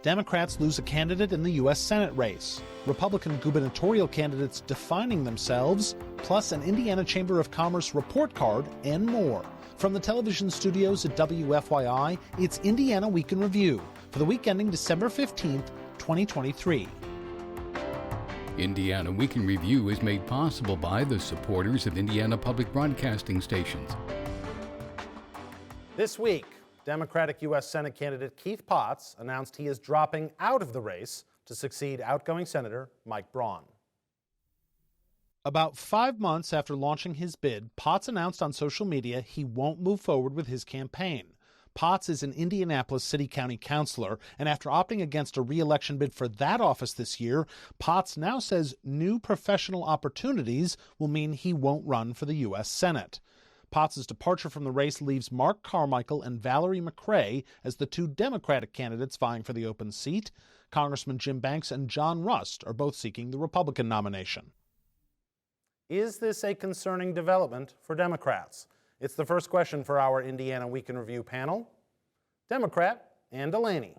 Democrats lose a candidate in the U.S. Senate race, Republican gubernatorial candidates defining themselves, plus an Indiana Chamber of Commerce report card, and more. From the television studios at WFYI, it's Indiana Week in Review for the week ending December 15th, 2023. Indiana Week in Review is made possible by the supporters of Indiana Public Broadcasting Stations. This week, Democratic U.S. Senate candidate Keith Potts announced he is dropping out of the race to succeed outgoing Senator Mike Braun. About 5 months after launching his bid, Potts announced on social media he won't move forward with his campaign. Potts is an Indianapolis City County councilor, and after opting against a re-election bid for that office this year, Potts now says new professional opportunities will mean he won't run for the U.S. Senate. Potts' departure from the race leaves Mark Carmichael and Valerie McRae as the two Democratic candidates vying for the open seat. Congressman Jim Banks and John Rust are both seeking the Republican nomination. Is this a concerning development for Democrats? It's the first question for our Indiana Week in Review panel. Democrat Ann DeLaney.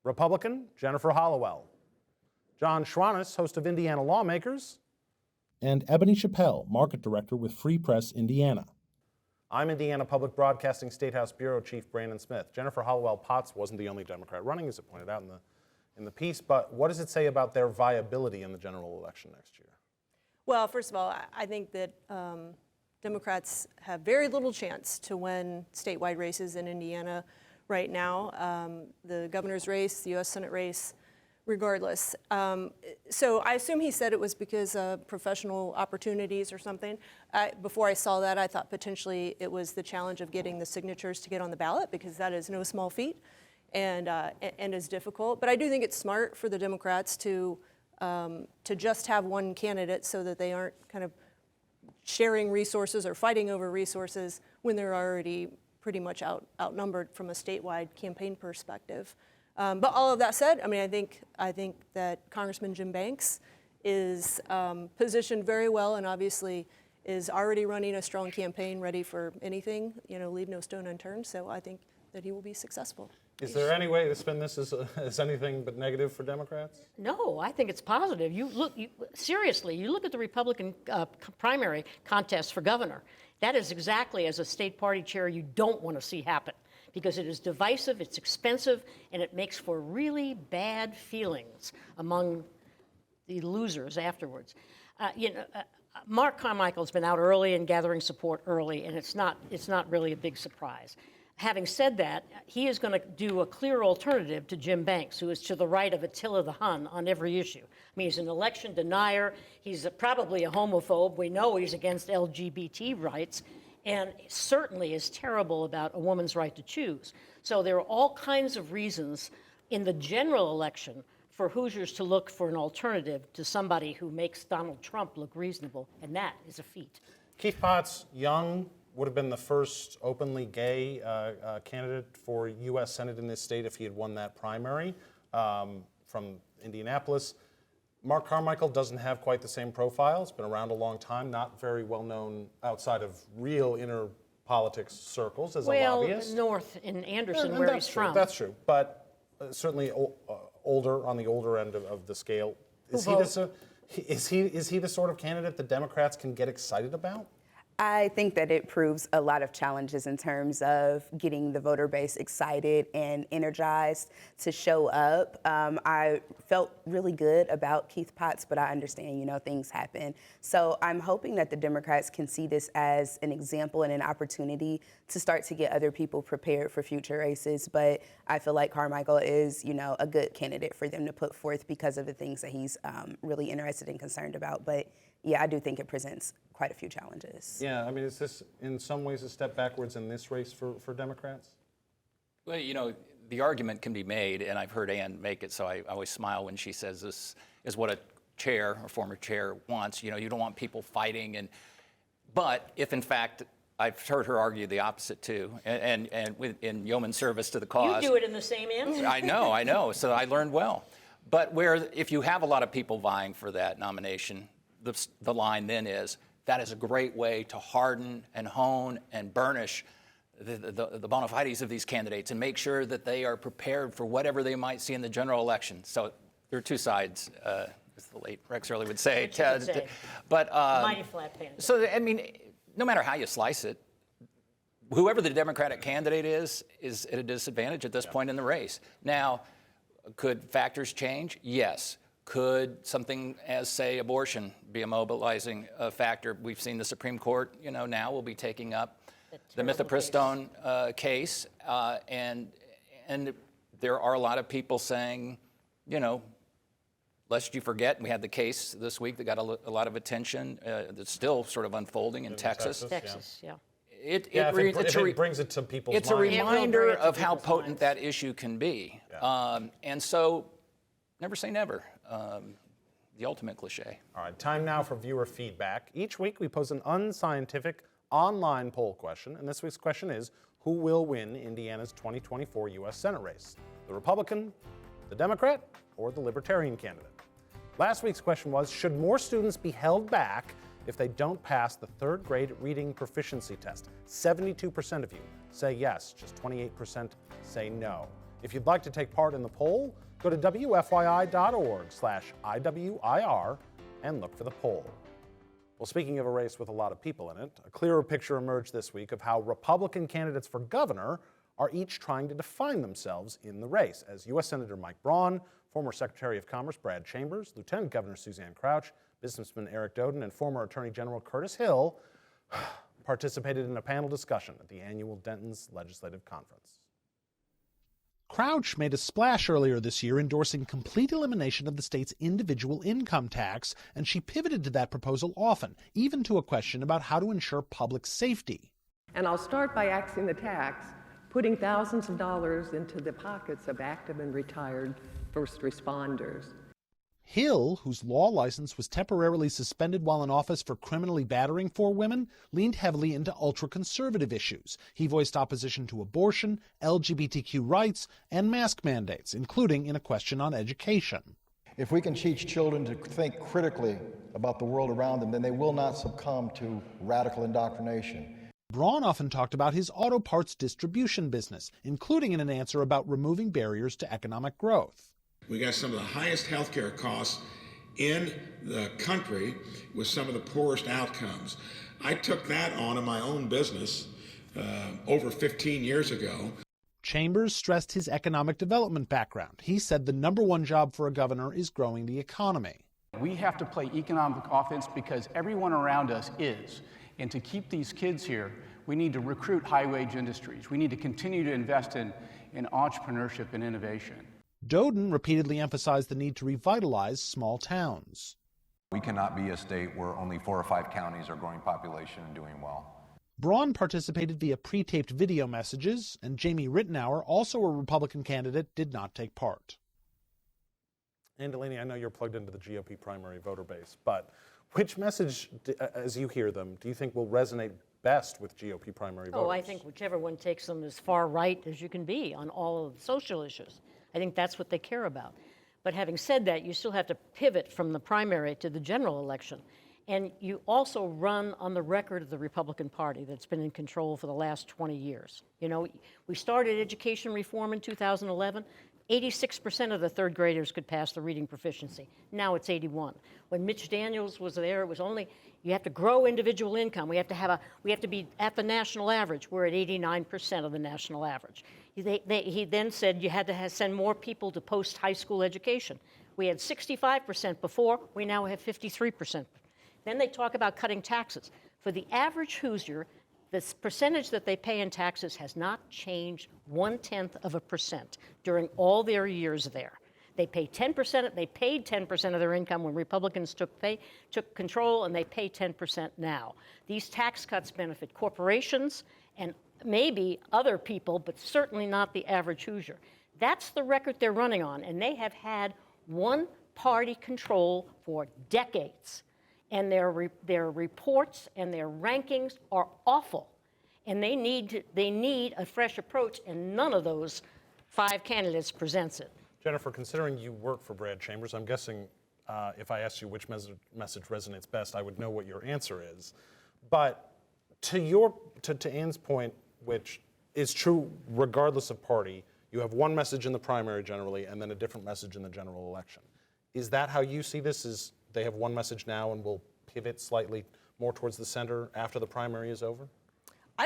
Republican Jennifer Hallowell. John Schwantes, host of Indiana Lawmakers. And Ebony Chappel, market director with Free Press Indiana. I'm Indiana Public Broadcasting Statehouse Bureau Chief Brandon Smith. Jennifer Hallowell Potts wasn't the only Democrat running, as it pointed out in the piece, but what does it say about their viability in the general election next year? Well, first of all, I think that Democrats have very little chance to win statewide races in Indiana right now. The governor's race, the U.S. Senate race, regardless. So I assume he said it was because of professional opportunities or something. Before I saw that, I thought potentially it was the challenge of getting the signatures to get on the ballot, because that is no small feat and is difficult. But I do think it's smart for the Democrats to just have one candidate so that they aren't kind of sharing resources or fighting over resources when they're already pretty much outnumbered from a statewide campaign perspective. But all of that said, I mean, I think that Congressman Jim Banks is positioned very well, and obviously is already running a strong campaign, ready for anything. Leave no stone unturned. So I think that he will be successful. Is there any way to spin this as anything but negative for Democrats? No, I think it's positive. Seriously, you look at the Republican primary contest for governor. That is exactly, as a state party chair, you don't want to see happen, because it is divisive, it's expensive, and it makes for really bad feelings among the losers afterwards. Mark Carmichael's been out early and gathering support early, and it's not really a big surprise. Having said that, he is going to do a clear alternative to Jim Banks, who is to the right of Attila the Hun on every issue. I mean, he's an election denier. He's probably a homophobe. We know he's against LGBT rights, and certainly is terrible about a woman's right to choose. So there are all kinds of reasons in the general election for Hoosiers to look for an alternative to somebody who makes Donald Trump look reasonable, and that is a feat. Keith Potts, young, would have been the first openly gay candidate for U.S. Senate in this state if he had won that primary from Indianapolis. Mark Carmichael doesn't have quite the same profile. He's been around a long time, not very well known outside of real inner politics circles as a lobbyist. Well, north in Anderson, where he's from. That's true, but certainly older, on the older end of the scale. Is he the sort of candidate the Democrats can get excited about? I think that it proves a lot of challenges in terms of getting the voter base excited and energized to show up. I felt really good about Keith Potts, but I understand, things happen. So I'm hoping that the Democrats can see this as an example and an opportunity to start to get other people prepared for future races. But I feel like Carmichael is, a good candidate for them to put forth because of the things that he's really interested and concerned about. But yeah, I do think it presents quite a few challenges. Yeah, I mean, is this in some ways a step backwards in this race for Democrats? Well, the argument can be made, and I've heard Ann make it, so I always smile when she says this is what a chair or former chair wants. You don't want people fighting. But if, in fact, I've heard her argue the opposite, too, and in yeoman service to the cause. You do it in the same answer. I know, so I learned well. But if you have a lot of people vying for that nomination, the line then is, that is a great way to harden and hone and burnish the bona fides of these candidates and make sure that they are prepared for whatever they might see in the general election. So there are two sides, as the late Rex Early would say. But Mighty flat pan. So, I mean, no matter how you slice it, whoever the Democratic candidate is at a disadvantage at this point in the race. Now, could factors change? Yes. Could something as, say, abortion be a mobilizing factor? We've seen the Supreme Court, now will be taking up the mifepristone case. And there are a lot of people saying, lest you forget, we had the case this week that got a lot of attention. That's still sort of unfolding in Texas. Texas, yeah. If it brings it to people's minds. It's a reminder of how potent that issue can be. Yeah. And so, never say never, the ultimate cliche. All right, time now for viewer feedback. Each week we pose an unscientific online poll question, and this week's question is, who will win Indiana's 2024 U.S. Senate race? The Republican, the Democrat, or the Libertarian candidate? Last week's question was, should more students be held back if they don't pass the third grade reading proficiency test? 72% of you say yes, just 28% say no. If you'd like to take part in the poll, go to wfyi.org/IWIR and look for the poll. Well, speaking of a race with a lot of people in it, a clearer picture emerged this week of how Republican candidates for governor are each trying to define themselves in the race, as U.S. Senator Mike Braun, former Secretary of Commerce Brad Chambers, Lieutenant Governor Suzanne Crouch, businessman Eric Doden, and former Attorney General Curtis Hill participated in a panel discussion at the annual Denton's Legislative Conference. Crouch made a splash earlier this year endorsing complete elimination of the state's individual income tax, and she pivoted to that proposal often, even to a question about how to ensure public safety. And I'll start by axing the tax, putting thousands of dollars into the pockets of active and retired first responders. Hill, whose law license was temporarily suspended while in office for criminally battering 4 women, leaned heavily into ultra-conservative issues. He voiced opposition to abortion, LGBTQ rights, and mask mandates, including in a question on education. If we can teach children to think critically about the world around them, then they will not succumb to radical indoctrination. Braun often talked about his auto parts distribution business, including in an answer about removing barriers to economic growth. We got some of the highest healthcare costs in the country with some of the poorest outcomes. I took that on in my own business over 15 years ago. Chambers stressed his economic development background. He said the number one job for a governor is growing the economy. We have to play economic offense because everyone around us is. And to keep these kids here, we need to recruit high-wage industries. We need to continue to invest in entrepreneurship and innovation. Doden repeatedly emphasized the need to revitalize small towns. We cannot be a state where only 4 or 5 counties are growing population and doing well. Braun participated via pre-taped video messages, and Jamie Rittenauer, also a Republican candidate, did not take part. Ann DeLaney, I know you're plugged into the GOP primary voter base, but which message, as you hear them, do you think will resonate best with GOP primary voters? Oh, I think whichever one takes them as far right as you can be on all of the social issues. I think that's what they care about. But having said that, you still have to pivot from the primary to the general election. And you also run on the record of the Republican Party that's been in control for the last 20 years. You know, we started education reform in 2011. 86% of the third graders could pass the reading proficiency. Now it's 81. When Mitch Daniels was there, it was only, you have to grow individual income. We have to be at the national average. We're at 89% of the national average. He then said you had to send more people to post-high school education. We had 65% before. We now have 53%. Then they talk about cutting taxes. For the average Hoosier, the percentage that they pay in taxes has not changed 0.1% during all their years there. They pay 10%. They paid 10% of their income when Republicans took control, and they pay 10% now. These tax cuts benefit corporations and maybe other people, but certainly not the average Hoosier. That's the record they're running on, and they have had one-party control for decades. And their reports and their rankings are awful, and they need a fresh approach, and none of those 5 candidates presents it. Jennifer, considering you work for Brad Chambers, I'm guessing if I asked you which message resonates best, I would know what your answer is. But to Ann's point, which is true regardless of party. You have one message in the primary generally, and then a different message in the general election. Is that how you see this? Is they have one message now and will pivot slightly more towards the center after the primary is over? I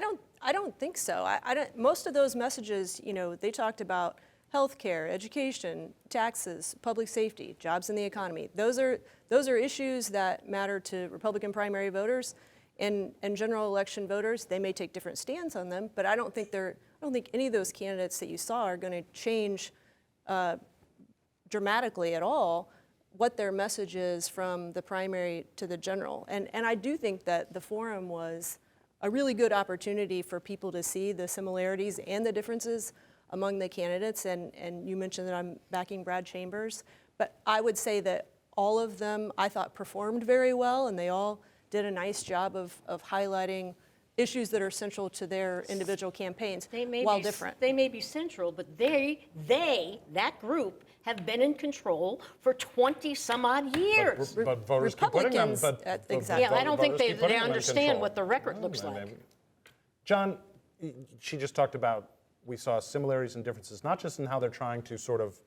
don't think so. I don't. Most of those messages, they talked about healthcare, education, taxes, public safety, jobs in the economy. Those are issues that matter to Republican primary voters and general election voters. They may take different stands on them, but I don't think any of those candidates that you saw are going to change dramatically at all what their message is from the primary to the general. And I do think that the forum was a really good opportunity for people to see the similarities and the differences among the candidates. And you mentioned that I'm backing Brad Chambers, but I would say that all of them, I thought, performed very well, and they all did a nice job of highlighting issues that are central to their individual campaigns, while different. They may be central, but that group, have been in control for 20 some odd years. But voters keep putting them. Exactly. Yeah, I don't think they understand what the record looks like. John, she just talked about, we saw similarities and differences, not just in how they're trying to sort of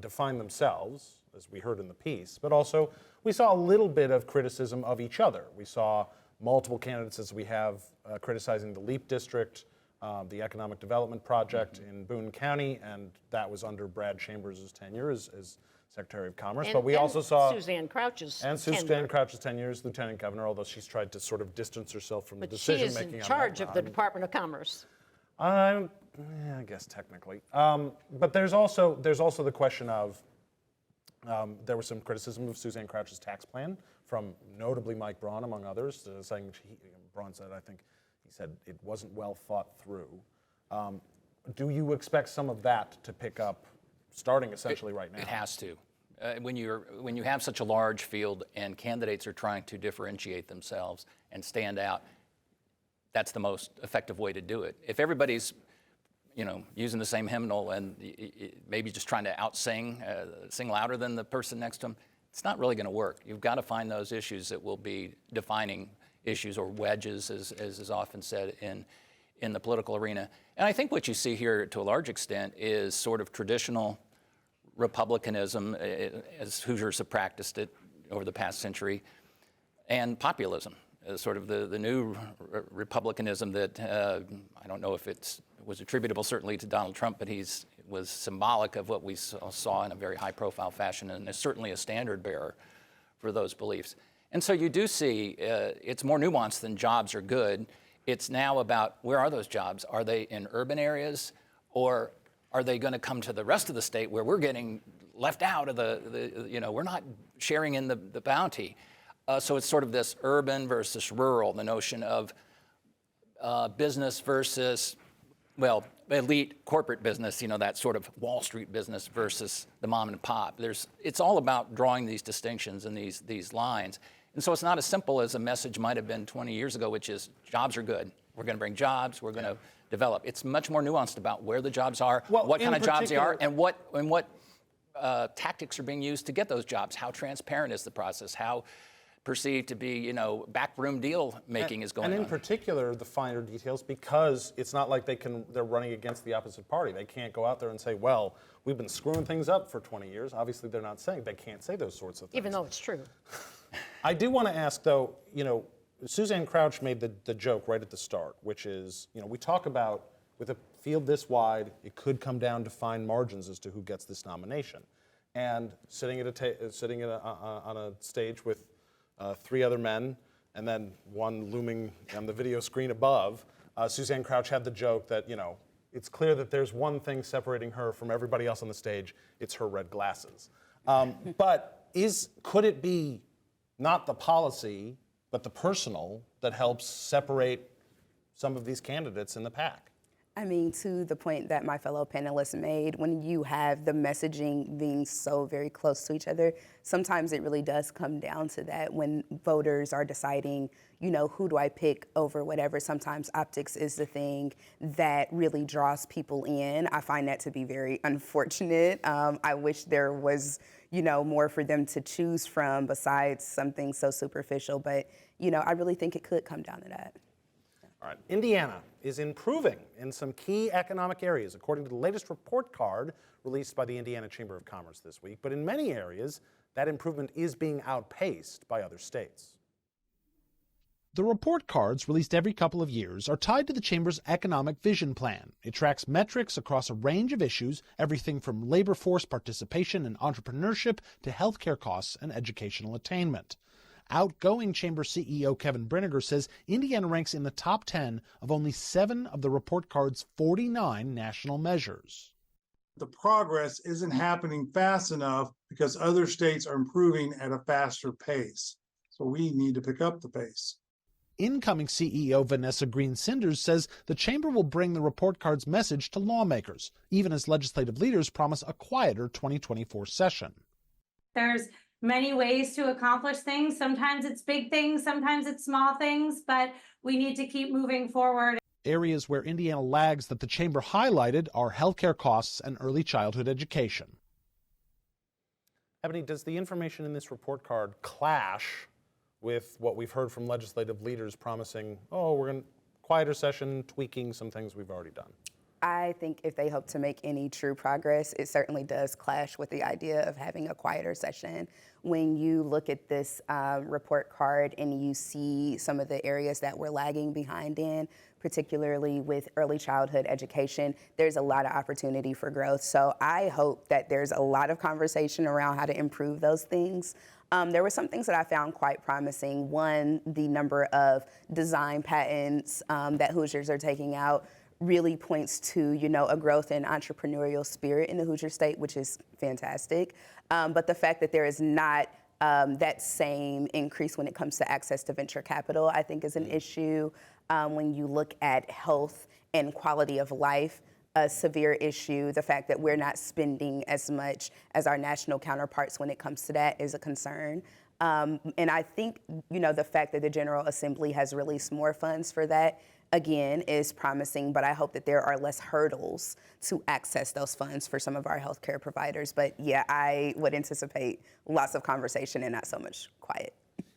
define themselves, as we heard in the piece, but also we saw a little bit of criticism of each other. We saw multiple candidates, as we have, criticizing the LEAP district, the Economic Development Project in Boone County, and that was under Brad Chambers' tenure as Secretary of Commerce. But we also saw Suzanne Crouch's tenure as Lieutenant Governor, although she's tried to sort of distance herself from the decision making. But she is in charge of the Department of Commerce. I guess technically, but there's also the question of there was some criticism of Suzanne Crouch's tax plan from notably Mike Braun, among others, saying Braun said, I think he said it wasn't well thought through. Do you expect some of that to pick up, starting essentially right now? It has to. When you have such a large field and candidates are trying to differentiate themselves and stand out, that's the most effective way to do it. If everybody's, using the same hymnal and maybe just trying to sing louder than the person next to them, it's not really going to work. You've got to find those issues that will be defining issues, or wedges, as is often said in the political arena. And I think what you see here to a large extent is sort of traditional republicanism, as Hoosiers have practiced it over the past century, and populism, sort of the new republicanism that I don't know if it was attributable certainly to Donald Trump, but was symbolic of what we saw in a very high-profile fashion, and is certainly a standard bearer for those beliefs. And so you do see it's more nuanced than jobs are good. It's now about, where are those jobs? Are they in urban areas, or are they going to come to the rest of the state where we're getting left out of we're not sharing in the bounty? So it's sort of this urban versus rural, the notion of business versus, elite corporate business, that sort of Wall Street business versus the mom and pop. It's all about drawing these distinctions and these lines. And so it's not as simple as a message might have been 20 years ago, which is jobs are good. We're going to bring jobs. We're going to develop. It's much more nuanced about where the jobs are, what kind of jobs they are, and what tactics are being used to get those jobs. How transparent is the process? How perceived to be, backroom deal making is going on. And in particular, the finer details, because it's not like they're running against the opposite party. They can't go out there and say, well, we've been screwing things up for 20 years. Obviously, they can't say those sorts of things. Even though it's true. I do want to ask, though, Suzanne Crouch made the joke right at the start, which is, we talk about, with a field this wide, it could come down to fine margins as to who gets this nomination. And sitting on a stage with 3 other men, and then one looming on the video screen above, Suzanne Crouch had the joke that, it's clear that there's one thing separating her from everybody else on the stage. It's her red glasses. But could it be not the policy, but the personal that helps separate some of these candidates in the pack? I mean, to the point that my fellow panelists made, when you have the messaging being so very close to each other, sometimes it really does come down to that when voters are deciding, who do I pick over whatever. Sometimes optics is the thing that really draws people in. I find that to be very unfortunate. I wish there was, more for them to choose from besides something so superficial, but, I really think it could come down to that. All right, Indiana is improving in some key economic areas, according to the latest report card released by the Indiana Chamber of Commerce this week. But in many areas, that improvement is being outpaced by other states. The report cards, released every couple of years, are tied to the Chamber's Economic Vision Plan. It tracks metrics across a range of issues, everything from labor force participation and entrepreneurship to healthcare costs and educational attainment. Outgoing Chamber CEO Kevin Brinegar says Indiana ranks in the top 10 of only 7 of the report card's 49 national measures. The progress isn't happening fast enough because other states are improving at a faster pace. So we need to pick up the pace. Incoming CEO Vanessa Green-Cinders says the Chamber will bring the report card's message to lawmakers, even as legislative leaders promise a quieter 2024 session. There's many ways to accomplish things. Sometimes it's big things, sometimes it's small things, but we need to keep moving forward. Areas where Indiana lags that the Chamber highlighted are healthcare costs and early childhood education. Ebony, does the information in this report card clash with what we've heard from legislative leaders promising, oh, we're going to quieter session, tweaking some things we've already done? I think if they hope to make any true progress, it certainly does clash with the idea of having a quieter session. When you look at this report card and you see some of the areas that we're lagging behind in, particularly with early childhood education, there's a lot of opportunity for growth. So I hope that there's a lot of conversation around how to improve those things. There were some things that I found quite promising. One, the number of design patents that Hoosiers are taking out really points to, a growth in entrepreneurial spirit in the Hoosier state, which is fantastic. But the fact that there is not that same increase when it comes to access to venture capital, I think is an issue. When you look at health and quality of life, a severe issue. The fact that we're not spending as much as our national counterparts when it comes to that is a concern. And I think, the fact that the General Assembly has released more funds for that, again, is promising, but I hope that there are less hurdles to access those funds for some of our healthcare providers. But yeah, I would anticipate lots of conversation and not so much quiet.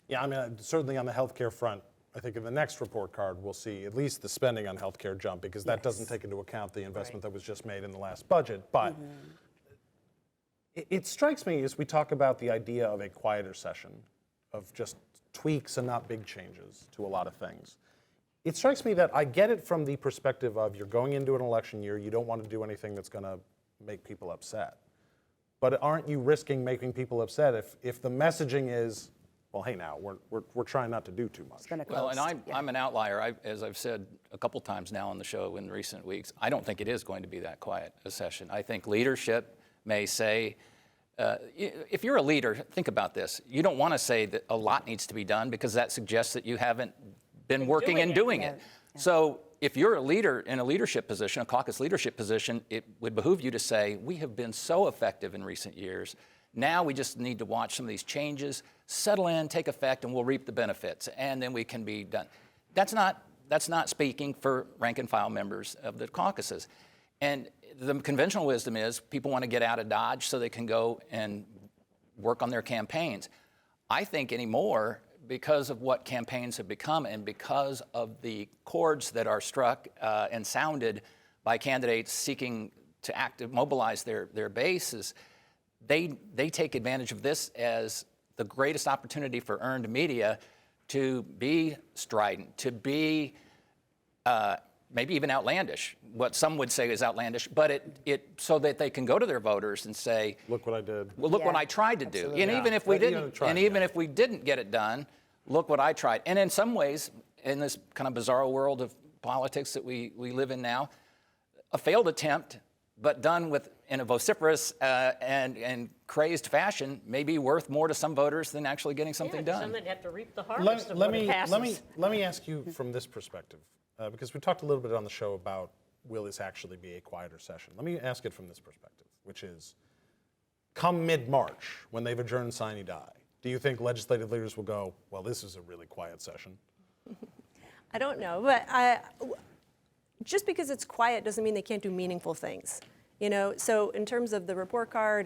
Yeah, I mean, certainly on the healthcare front, I think in the next report card, we'll see at least the spending on healthcare jump, because that doesn't take into account the investment that was just made in the last budget. But it strikes me as we talk about the idea of a quieter session, of just tweaks and not big changes to a lot of things. It strikes me that I get it from the perspective of you're going into an election year, you don't want to do anything that's going to make people upset. But aren't you risking making people upset if the messaging is, well, hey, now, we're trying not to do too much. Well, and I'm an outlier. As I've said a couple times now on the show in recent weeks, I don't think it is going to be that quiet a session. I think leadership may say, if you're a leader, think about this. You don't want to say that a lot needs to be done, because that suggests that you haven't been working and doing it. Yeah. So if you're a leader in a leadership position, a caucus leadership position, it would behoove you to say, we have been so effective in recent years. Now we just need to watch some of these changes settle in, take effect, and we'll reap the benefits, and then we can be done. That's not speaking for rank and file members of the caucuses. And the conventional wisdom is people want to get out of Dodge so they can go and work on their campaigns. I think anymore, because of what campaigns have become and because of the chords that are struck and sounded by candidates seeking to mobilize their bases, they take advantage of this as the greatest opportunity for earned media to be strident, to be maybe even outlandish. What some would say is outlandish, but it so that they can go to their voters and say, "Look what I did." Well, look what I tried to do. And even if we didn't, if we didn't get it done, look what I tried. And in some ways, in this kind of bizarre world of politics that we live in now, a failed attempt, but done in a vociferous and crazed fashion, may be worth more to some voters than actually getting something done. Some that have to reap the harvest of what passes. Let me ask you from this perspective, because we talked a little bit on the show about will this actually be a quieter session. Let me ask it from this perspective, which is, come mid-March, when they've adjourned sine die, do you think legislative leaders will go, well, this is a really quiet session? I don't know, but just because it's quiet doesn't mean they can't do meaningful things. So in terms of the report card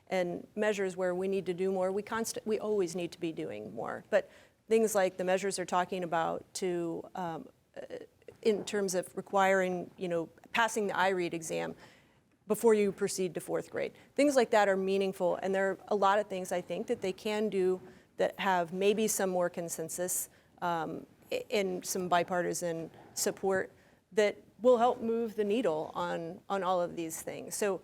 and measures where we need to do more, we always need to be doing more. But things like the measures they're talking about to in terms of requiring, passing the iRead exam before you proceed to 4th grade. Things like that are meaningful, and there are a lot of things I think that they can do that have maybe some more consensus in some bipartisan support that will help move the needle on all of these things. So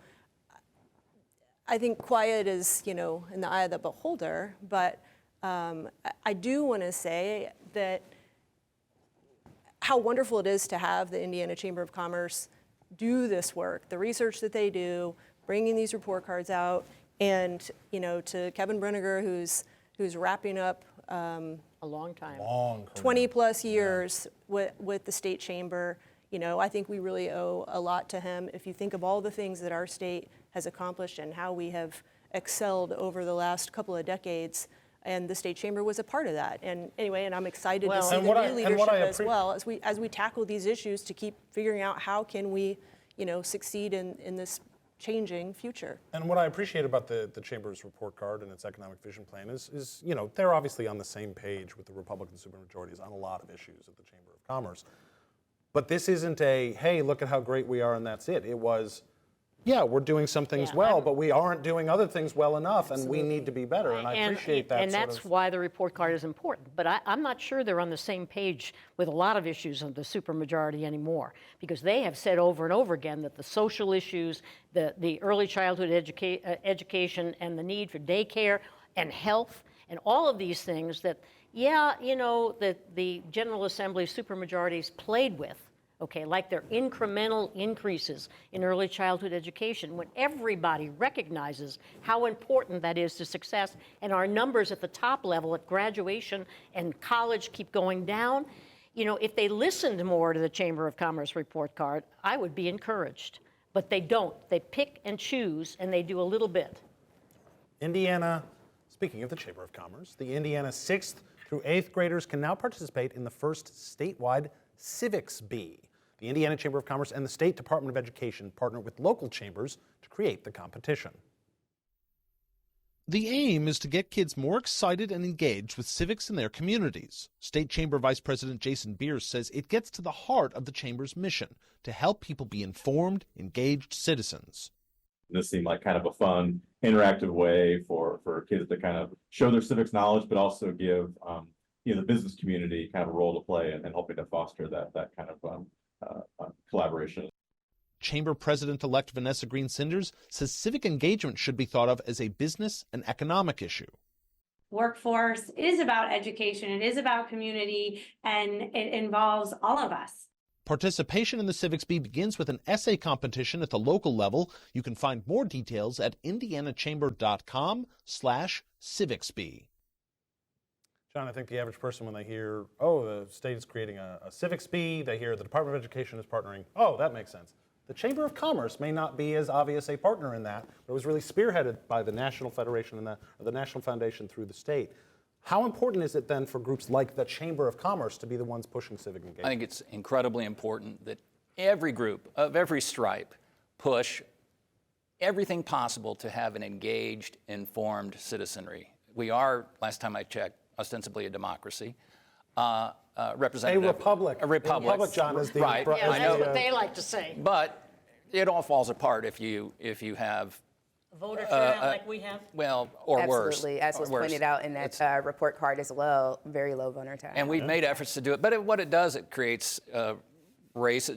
I think quiet is, in the eye of the beholder, but I do want to say that how wonderful it is to have the Indiana Chamber of Commerce do this work, the research that they do, bringing these report cards out, and to Kevin Bruniger, who's wrapping up a long time, 20 plus years with the state chamber. I think we really owe a lot to him. If you think of all the things that our state has accomplished and how we have excelled over the last couple of decades, and the state chamber was a part of that. And anyway, and I'm excited to see the new leadership as well as we tackle these issues to keep figuring out how can we, succeed in this changing future. And what I appreciate about the Chamber's report card and its economic vision plan is they're obviously on the same page with the Republican supermajorities on a lot of issues at the Chamber of Commerce. But this isn't a, hey, look at how great we are and that's it. It was, yeah, we're doing some things well, but we aren't doing other things well enough, and we need to be better. And I appreciate that. And that's why the report card is important. But I'm not sure they're on the same page with a lot of issues of the supermajority anymore, because they have said over and over again that the social issues, the early childhood education, and the need for daycare and health, and all of these things that, that the General Assembly supermajorities played with. Okay, like their incremental increases in early childhood education, when everybody recognizes how important that is to success, and our numbers at the top level at graduation and college keep going down. If they listened more to the Chamber of Commerce report card, I would be encouraged. But they don't. They pick and choose, and they do a little bit. Indiana, speaking of the Chamber of Commerce, the Indiana 6th through 8th graders can now participate in the first statewide Civics Bee. The Indiana Chamber of Commerce and the State Department of Education partner with local chambers to create the competition. The aim is to get kids more excited and engaged with civics in their communities. State Chamber Vice President Jason Beers says it gets to the heart of the Chamber's mission, to help people be informed, engaged citizens. This seemed like kind of a fun, interactive way for kids to kind of show their civics knowledge, but also give the business community kind of a role to play in helping to foster that kind of collaboration. Chamber President-elect Vanessa Green Cinders says civic engagement should be thought of as a business and economic issue. Workforce is about education, it is about community, and it involves all of us. Participation in the Civics Bee begins with an essay competition at the local level. You can find more details at indianachamber.com/civicsbee. John, I think the average person, when they hear, the state is creating a civics bee, they hear the Department of Education is partnering, that makes sense. The Chamber of Commerce may not be as obvious a partner in that, but it was really spearheaded by the National Federation and the National Foundation through the state. How important is it then for groups like the Chamber of Commerce to be the ones pushing civic engagement? I think it's incredibly important that every group of every stripe push everything possible to have an engaged, informed citizenry. We are, last time I checked, ostensibly a democracy. Representative. A republic. A republic. A republic, John, is the right. Yeah, that's what they like to say. But it all falls apart if you have voter turnout like we have. Well, or worse. Absolutely, as was pointed out in that report card as well, very low voter turnout. And we've made efforts to do it, but what it does, it creates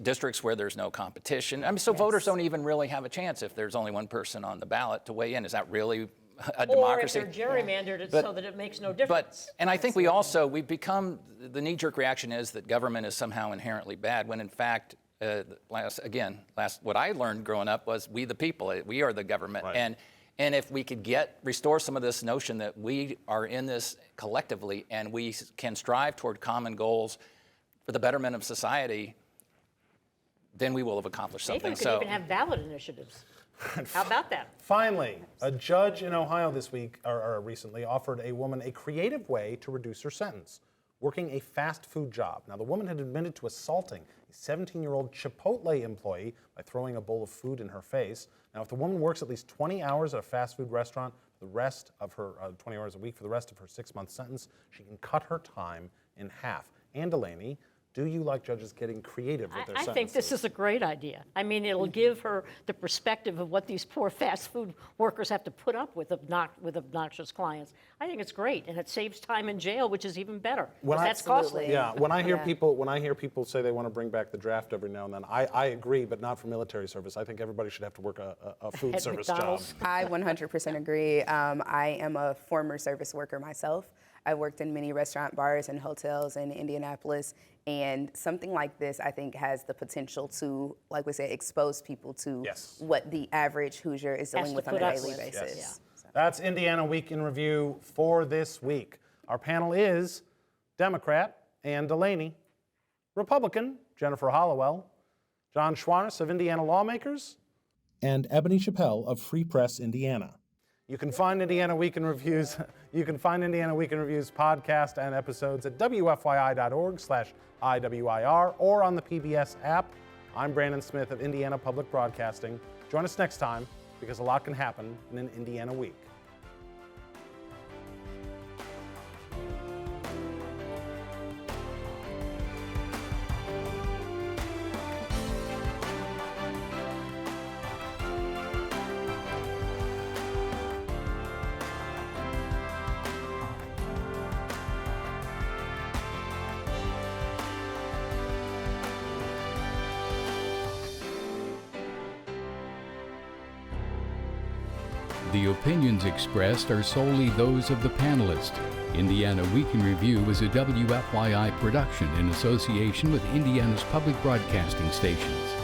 districts where there's no competition. I mean, so voters don't even really have a chance if there's only one person on the ballot to weigh in. Is that really a democracy? Or if they're gerrymandered so that it makes no difference. And I think we've become, the knee-jerk reaction is that government is somehow inherently bad, when in fact, what I learned growing up was we the people, we are the government. Right. And if we could restore some of this notion that we are in this collectively and we can strive toward common goals for the betterment of society, then we will have accomplished something. They could even have ballot initiatives. How about that? Finally, a judge in Ohio this week, or recently, offered a woman a creative way to reduce her sentence, working a fast food job. Now, the woman had admitted to assaulting a 17-year-old Chipotle employee by throwing a bowl of food in her face. Now, if the woman works at least 20 hours at a fast food restaurant for the rest of her 20 hours a week for the rest of her 6-month sentence, she can cut her time in half. Ann DeLaney Do you like judges getting creative with their I sentences? think this is a great idea. I mean, it'll give her the perspective of what these poor fast food workers have to put up with obnoxious clients. I think it's great, and it saves time in jail, which is even better. That's costly. Yeah, when I hear people say they want to bring back the draft every now and then, I agree, but not for military service. I think everybody should have to work a food At service McDonald's. job. I 100% agree. I am a former service worker myself. I worked in many restaurant, bars, and hotels in Indianapolis, and something like this, I think, has the potential to, like we said, expose people to what the average Hoosier is dealing with on a daily basis. Yes. So. That's Indiana Week in Review for this week. Our panel is Democrat Ann DeLaney, Republican Jennifer Hallowell, John Schwantes of Indiana Lawmakers, and Ebony Chappel of Free Press Indiana. You can find Indiana Week in Review's podcast and episodes at wfyi.org/IWIR or on the PBS app. I'm Brandon Smith of Indiana Public Broadcasting. Join us next time because a lot can happen in an Indiana week. The opinions expressed are solely those of the panelists. Indiana Week in Review is a WFYI production in association with Indiana's public broadcasting stations.